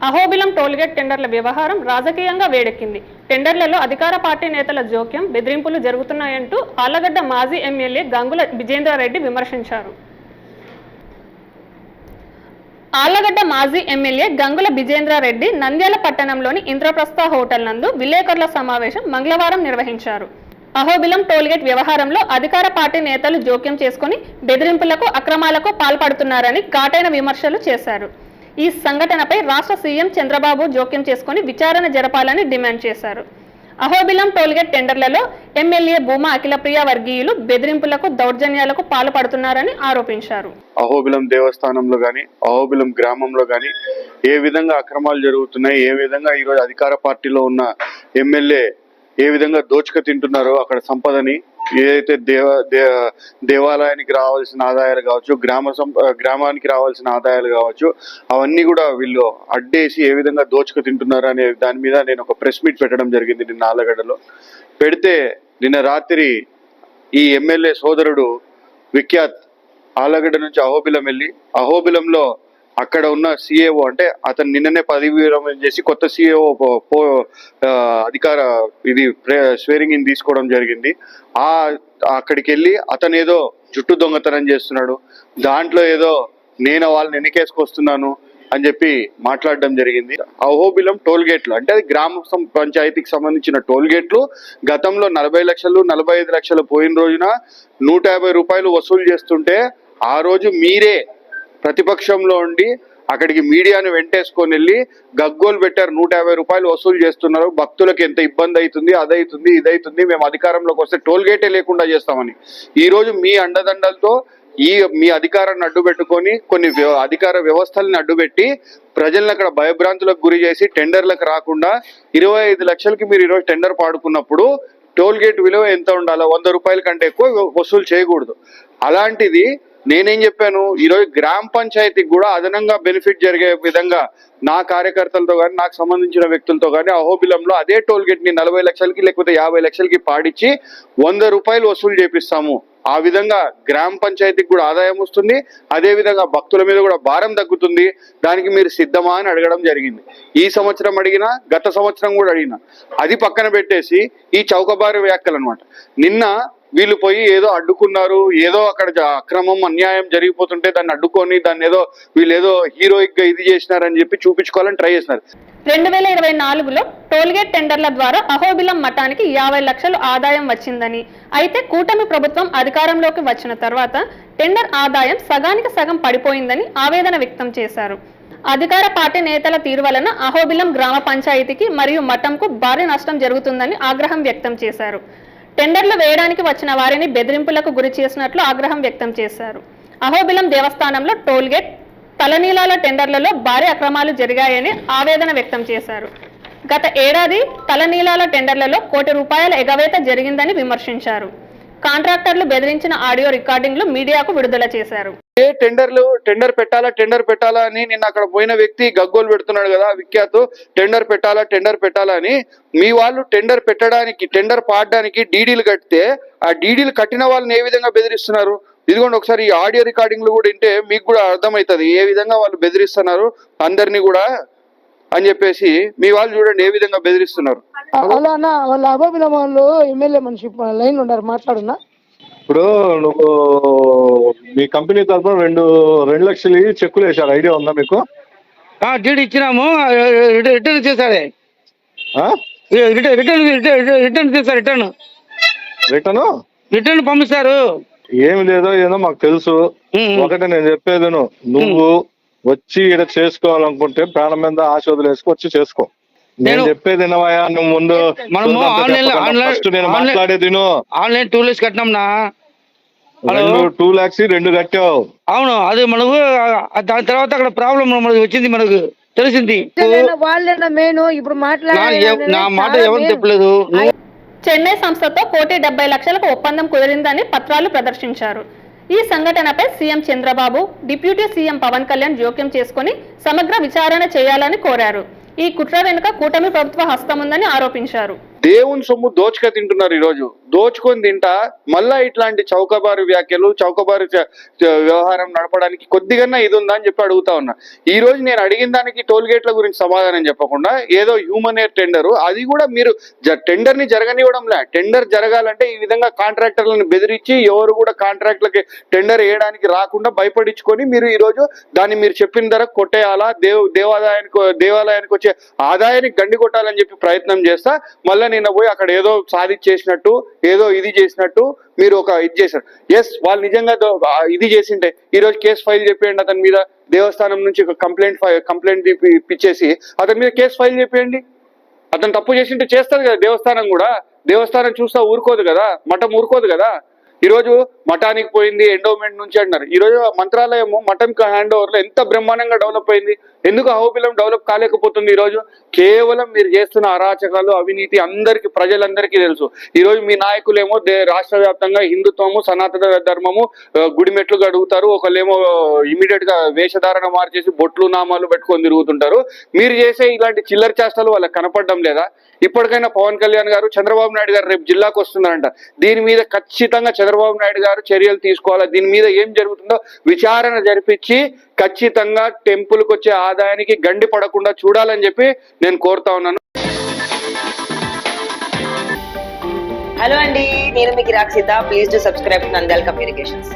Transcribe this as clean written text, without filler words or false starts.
Ahobilam tollgate టెండర్ల వ్యవహారం రాజకీయంగా వేడెక్కింది. టెండర్లలో అధికార పార్టీ నేతల జోక్యం, బెదిరింపులు జరుగుతున్నాయంటూ ఆళ్లగడ్డ మాజీ ఎమ్మెల్యే గంగుల విజేంద్రారెడ్డి విమర్శించారు. ఆళ్లగడ్డ మాజీ ఎమ్మెల్యే గంగుల విజేంద్రారెడ్డి నంద్యాల పట్టణంలోని ఇంద్రప్రస్థ హోటల్ నందు విలేకరుల సమావేశం మంగళవారం నిర్వహించారు. అహోబిలం టోల్గేట్ వ్యవహారంలో అధికార పార్టీ నేతలు జోక్యం చేసుకుని బెదిరింపులకు, అక్రమాలకు పాల్పడుతున్నారని ఘాటైన విమర్శలు చేశారు. ఈ సంఘటనపై రాష్ట్ర సీఎం చంద్రబాబు జోక్యం చేసుకుని విచారణ జరపాలని డిమాండ్ చేశారు. అహోబిలం టోల్గేట్ టెండర్లలో ఎమ్మెల్యే భూమా అఖిలప్రియ వర్గీయులు బెదిరింపులకు, దౌర్జన్యాలకు పాల్పడుతున్నారని ఆరోపించారు. అహోబిలం దేవస్థానంలో గాని, అహోబిలం గ్రామంలో గాని ఏ విధంగా అక్రమాలు జరుగుతున్నాయి, ఏ విధంగా ఈరోజు అధికార పార్టీలో ఉన్న ఎమ్మెల్యే ఏ విధంగా దోచుక తింటున్నారో అక్కడ సంపదని, ఏదైతే దేవాలయానికి రావాల్సిన ఆదాయాలు కావచ్చు, గ్రామానికి రావాల్సిన ఆదాయాలు కావచ్చు, అవన్నీ కూడా వీళ్ళు అడ్డేసి ఏ విధంగా దోచుకు తింటున్నారు అనే దాని మీద నేను ఒక ప్రెస్ మీట్ పెట్టడం జరిగింది నిన్న ఆళ్లగడ్డలో. పెడితే నిన్న రాత్రి ఈ ఎమ్మెల్యే సోదరుడు విఖ్యాత్ ఆళ్లగడ్డ నుంచి అహోబిలం వెళ్ళి, అహోబిలంలో అక్కడ ఉన్న సిఏఓ అంటే అతను నిన్ననే పదవి విరమణ చేసి కొత్త సిఏఓ అధికార స్వేరింగ్ ఇన్ తీసుకోవడం జరిగింది. అక్కడికి వెళ్ళి అతను ఏదో జుట్టు దొంగతనం చేస్తున్నాడు, దాంట్లో ఏదో నేను వాళ్ళని ఎన్నికేసుకొస్తున్నాను అని చెప్పి మాట్లాడడం జరిగింది. అహోబిలం టోల్ గేట్లు అంటే అది గ్రామ పంచాయతీకి సంబంధించిన టోల్ గేట్లు గతంలో 40 లక్షలు 45 లక్షలు పోయిన రోజున 150 రూపాయలు వసూలు చేస్తుంటే ఆ రోజు మీరే ప్రతిపక్షంలో ఉండి అక్కడికి మీడియాను వెంటేసుకొని వెళ్ళి గగ్గోలు పెట్టారు. 150 రూపాయలు వసూలు చేస్తున్నారు, భక్తులకు ఎంత ఇబ్బంది అవుతుంది, అదవుతుంది ఇదవుతుంది, మేము అధికారంలోకి వస్తే టోల్ గేటే లేకుండా చేస్తామని. ఈ రోజు మీ అండదండలతో మీ అధికారాన్ని అడ్డు పెట్టుకొని కొన్ని అధికార వ్యవస్థల్ని అడ్డుపెట్టి ప్రజలను అక్కడ భయభ్రాంతులకు గురి చేసి టెండర్లకు రాకుండా 25 లక్షలకి మీరు ఈరోజు టెండర్ పాడుకున్నప్పుడు టోల్ గేట్ విలువ ఎంత ఉండాలో 100 రూపాయల కంటే ఎక్కువ వసూలు చేయకూడదు. అలాంటిది నేనేం చెప్పాను, ఈరోజు గ్రామ పంచాయతీకి కూడా అదనంగా బెనిఫిట్ జరిగే విధంగా నా కార్యకర్తలతో కానీ, నాకు సంబంధించిన వ్యక్తులతో కానీ అహోబిలంలో అదే టోల్ గేట్ ని 40 లక్షలకి లేకపోతే 50 లక్షలకి పాడించి 100 రూపాయలు వసూలు చేపిస్తాము. ఆ విధంగా గ్రామ పంచాయతీకి కూడా ఆదాయం వస్తుంది, అదే విధంగా భక్తుల మీద కూడా భారం తగ్గుతుంది. దానికి మీరు సిద్ధమా అని అడగడం జరిగింది. ఈ సంవత్సరం అడిగినా, గత సంవత్సరం కూడా అడిగినా. అది పక్కన పెట్టేసి ఈ చౌకబారు వ్యాఖ్యలు అనమాట. నిన్న వీళ్ళు పోయి ఏదో అడ్డుకున్నారు, ఏదో అక్కడ అక్రమం అన్యాయం జరిగిపోతుంటే దాన్ని అడ్డుకొని దాన్ని ఏదో వీళ్ళు ఏదో హీరోయిక్ గా ఇది చేసినారని చెప్పి చూపించుకోవాలని ట్రై చేసినారు. 2024లో టోల్గేట్ టెండర్ల ద్వారా అహోబిలం మఠానికి 50 లక్షలు ఆదాయం వచ్చిందని, అయితే కూటమి ప్రభుత్వం అధికారంలోకి వచ్చిన తర్వాత టెండర్ ఆదాయం సగానికి సగం పడిపోయిందని ఆవేదన వ్యక్తం చేశారు. అధికార పార్టీ నేతల తీరు వలన అహోబిలం గ్రామ పంచాయతీకి మరియు మఠంకు భారీ నష్టం జరుగుతుందని ఆగ్రహం వ్యక్తం చేశారు. టెండర్లు వేయడానికి వచ్చిన వారిని బెదిరింపులకు గురి చేసినట్లు ఆగ్రహం వ్యక్తం చేశారు. అహోబిలం దేవస్థానంలో టోల్గేట్, తలనీలాల టెండర్లలో భారీ అక్రమాలు జరిగాయని ఆవేదన వ్యక్తం చేశారు. గత ఏడాది తలనీలాల టెండర్లలో ₹1 కోటి ఎగవేత జరిగిందని విమర్శించారు. కాంట్రాక్టర్లు బెదిరించిన ఆడియో రికార్డింగ్లు మీడియాకు విడుదల చేశారు. టెండర్ పెట్టాలా అని నిన్న అక్కడ పోయిన వ్యక్తి గగ్గోలు పెడుతున్నాడు కదా, విఖ్యాత్ టెండర్ పెట్టాలా అని. మీ వాళ్ళు టెండర్ పెట్టడానికి, టెండర్ పాడడానికి డీడీలు కడితే ఆ డీడీలు కట్టిన వాళ్ళని ఏ విధంగా బెదిరిస్తున్నారు. ఇదిగోండి ఒకసారి ఈ ఆడియో రికార్డింగ్లు కూడా వింటే మీకు కూడా అర్థమవుతుంది ఏ విధంగా వాళ్ళు బెదిరిస్తున్నారు అందరినీ కూడా అని చెప్పేసి. మీ వాళ్ళు చూడండి ఏ విధంగా బెదిరిస్తున్నారు. వాళ్ళ అహోబిలం వాళ్ళు ఎమ్మెల్యే మనిషి లైన్ ఉన్నారు, మాట్లాడున్నా. ఇప్పుడు నువ్వు మీ కంపెనీ తరఫున 2 లక్షలు చెక్కులు వేసారు, ఐడియా ఉందా మీకు? డీడీ ఇచ్చినాము, రిటర్న్ చేశారే. రిటర్న్ చేశారు, రిటర్న్ పంపిస్తారు. ఏమి లేదో ఏదో మాకు తెలుసు. ఒకటి నేను చెప్పేది, నువ్వు వచ్చి ఇక్కడ చేసుకోవాలనుకుంటే ప్రాణం మీద ఆశోధులు వేసుకొచ్చి చేసుకో. నేను చెప్పేది వినవయ్యా, నువ్వు ముందు మనము నేను మాట్లాడేది ఆన్లైన్ 2 lakhs కట్టినాంనా. 2 lakhs 2 కట్టావు. అవును, అది మనకు దాని తర్వాత అక్కడ ప్రాబ్లం మనకు వచ్చింది, మనకు తెలిసింది. నా మాట ఎవరు చెప్పలేదు. చెన్నై సంస్థతో ₹1,70,00,000 ఒప్పందం కుదిరిందని పత్రాలు ప్రదర్శించారు. ఈ సంఘటనపై CM Chandrababu, deputy CM Pawan Kalyan జోక్యం చేసుకుని సమగ్ర విచారణ చేయాలని కోరారు. ఈ కుట్ర వెనుక కూటమి ప్రభుత్వ హస్తం ఉందని ఆరోపించారు. దేవుని సొమ్ము దోచుక తింటున్నారు. ఈరోజు దోచుకొని తింటా మళ్ళా ఇట్లాంటి చౌకబారు వ్యాఖ్యలు చౌకబారు వ్యవహారం నడపడానికి కొద్దిగా ఇది ఉందా అని చెప్పి అడుగుతా ఉన్నా. ఈ రోజు నేను అడిగిన దానికి టోల్ గేట్ల గురించి సమాధానం చెప్పకుండా ఏదో హ్యూమన్ ఎయిర్ టెండర్, అది కూడా మీరు టెండర్ ని జరగనివ్వడంలే. టెండర్ జరగాలంటే ఈ విధంగా కాంట్రాక్టర్లను బెదిరించి ఎవరు కూడా కాంట్రాక్ట్లకి టెండర్ వేయడానికి రాకుండా భయపడించుకొని మీరు ఈ రోజు దాన్ని మీరు చెప్పిన ధర కొట్టేయాలా, దేవాలయానికి వచ్చే ఆదాయానికి గండి కొట్టాలని చెప్పి ప్రయత్నం చేస్తా. మళ్ళీ నిన్న పోయి అక్కడ ఏదో సాధించేసినట్టు ఏదో ఇది చేసినట్టు మీరు ఒక ఇది చేశారు. ఎస్, వాళ్ళు నిజంగా ఇది చేసింటే ఈ రోజు కేసు ఫైల్ చేయండి అతని మీద. దేవస్థానం నుంచి ఒక కంప్లైంట్ ఇప్పించేసి అతని మీద కేసు ఫైల్ చేయండి. అతను తప్పు చేసింటే చేస్తారు కదా దేవస్థానం కూడా. దేవస్థానం చూస్తా ఊరుకోదు కదా, మఠం ఊరుకోదు కదా. ఈ రోజు మఠానికి పోయింది ఎండోమెంట్ నుంచి అంటున్నారు. ఈ రోజు మంత్రాలయము మఠం హ్యాండ్ ఓవర్ లో ఎంత బ్రహ్మాండంగా డెవలప్ అయింది. ఎందుకు అహోబిలం డెవలప్ కాలేకపోతుంది? ఈ రోజు కేవలం మీరు చేస్తున్న అరాచకాలు, అవినీతి అందరికి ప్రజలందరికీ తెలుసు. ఈ రోజు మీ నాయకులేమో రాష్ట్ర వ్యాప్తంగా హిందుత్వము, సనాతన ధర్మము గుడిమెట్లు అడుగుతారు. ఒకళ్ళేమో ఇమీడియట్ గా వేషధారణ మార్చేసి బొట్లు నామాలు పెట్టుకొని తిరుగుతుంటారు. మీరు చేసే ఇలాంటి చిల్లర చేష్టలు వాళ్ళకి కనపడడం లేదా? ఇప్పటికైనా పవన్ కళ్యాణ్ గారు, చంద్రబాబు నాయుడు గారు రేపు జిల్లాకు వస్తున్నారంట. దీని మీద ఖచ్చితంగా చంద్రబాబు నాయుడు గారు చర్యలు తీసుకోవాలి. దీని మీద ఏం జరుగుతుందో విచారణ జరిపించి ఖచ్చితంగా టెంపుల్కి వచ్చే ఆదాయానికి గండి పడకుండా చూడాలని చెప్పి నేను కోరుతా ఉన్నాను. హలో అండి, నేను మీ Kiraak Seetha. Please do subscribe to Nandyala communications.